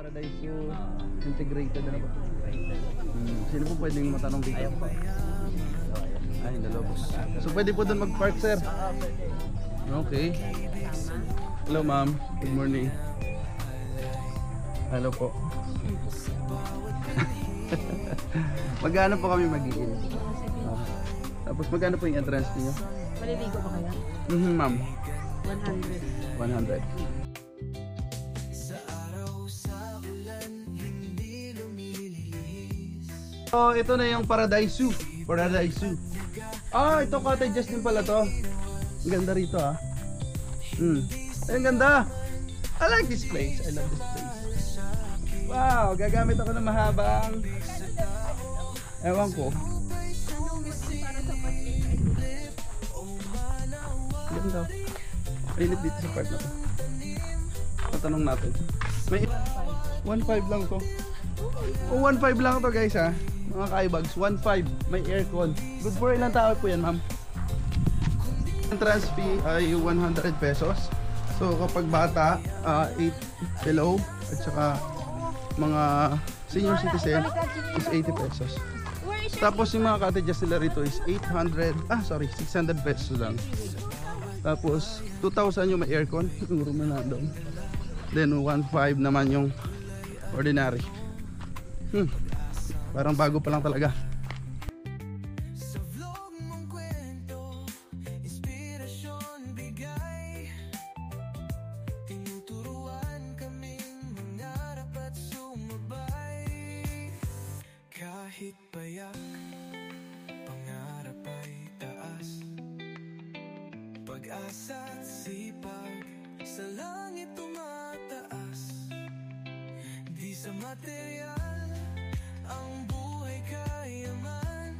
Paradise integrated na ba? Sino po pwedeng matanong dito? Ayun po. Ay, Nalobos. So pwede po doon mag-park, sir? Okay. Hello, ma'am. Good morning. Hello po. Magkano po kami mag-i-in? Tapos magkano po yung entrance niyo? Maliligo ba kaya? Ma'am. 100. 100. Oh, ito na yung Paradise Zoo. Paradise Zoo. Ah, ito cottages din pala to. Ang ganda rito ah. Ay, ang ganda. I like this place. I love this place. Wow, gagamit ako ng mahabang. Ewan ko. Ganda. Mainit dito sa part na to. Tatanong natin. May 1.5 lang to. O 1.5 lang to guys ha. Mga kaibags, 1.5. May aircon. Good for ilang tao po yan, ma'am? Entrance fee ay 100 pesos. So kapag bata, 8 below at saka mga senior citizen is 80 pesos. Tapos yung mga cottages nila rito is 600 pesos lang. Tapos 2,000 yung may aircon, yung room na doon. Then 1.5 naman yung ordinary. Parang bago pa lang talaga. Kahit payak, pangarap ay taas, pag-asa at sipag sa langit tumataas. Di sa material ang buhay kayaman,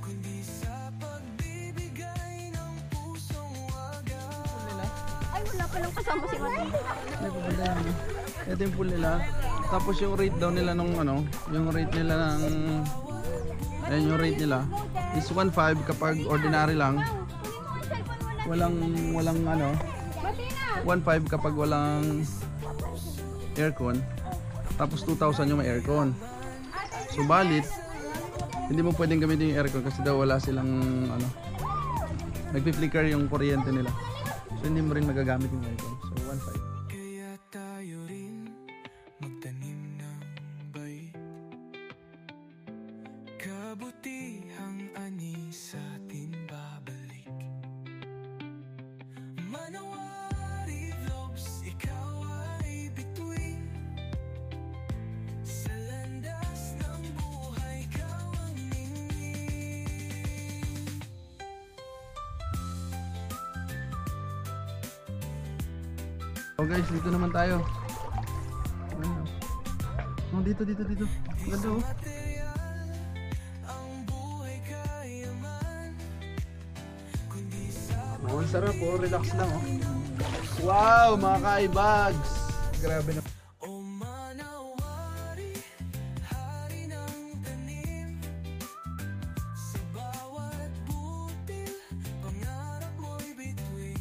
kundi sa pagbibigay ng pusong wagas. Ay, wala palang kasama si Mati. Ito yung pool nila. Tapos yung rate daw nila nung ano, yung rate nila ng ayun yung rate nila is 1.5 kapag ordinary lang. Walang ano, 1.5 kapag walang aircon. Tapos 2,000 yung may aircon. Subalit hindi mo pwedeng gamitin yung aircon kasi daw wala silang ano, nagpi-flicker yung kuryente nila. So hindi mo rin magagamit yung aircon. So 1.5. Kaya tayo rin magtanim ng bait, kabutihang ani sa atin babalik. Manawari vlogs, ikaw ay bituin sa landas ng buhay, ikaw ang ningning. Oh guys, dito naman tayo. Oh, dito. Ganda oh. Ang buhay kayaman, kundi sa Oh, ang sarap oh, relax lang oh. Wow, mga kaibags. Grabe na. o manawari, hari ng tanim, sa bawat butil, pangarap mo'y bituin,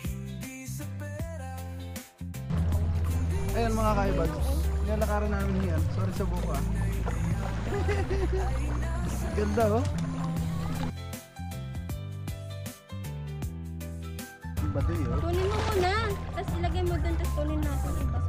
hindi sa pera. Ayan mga kaibags. Nilalakaran namin yan. Sorry sa buka. Ganda oh. Bato yun. Tunin mo muna. Tapos ilagay mo dun, tapos tunin natin iba sa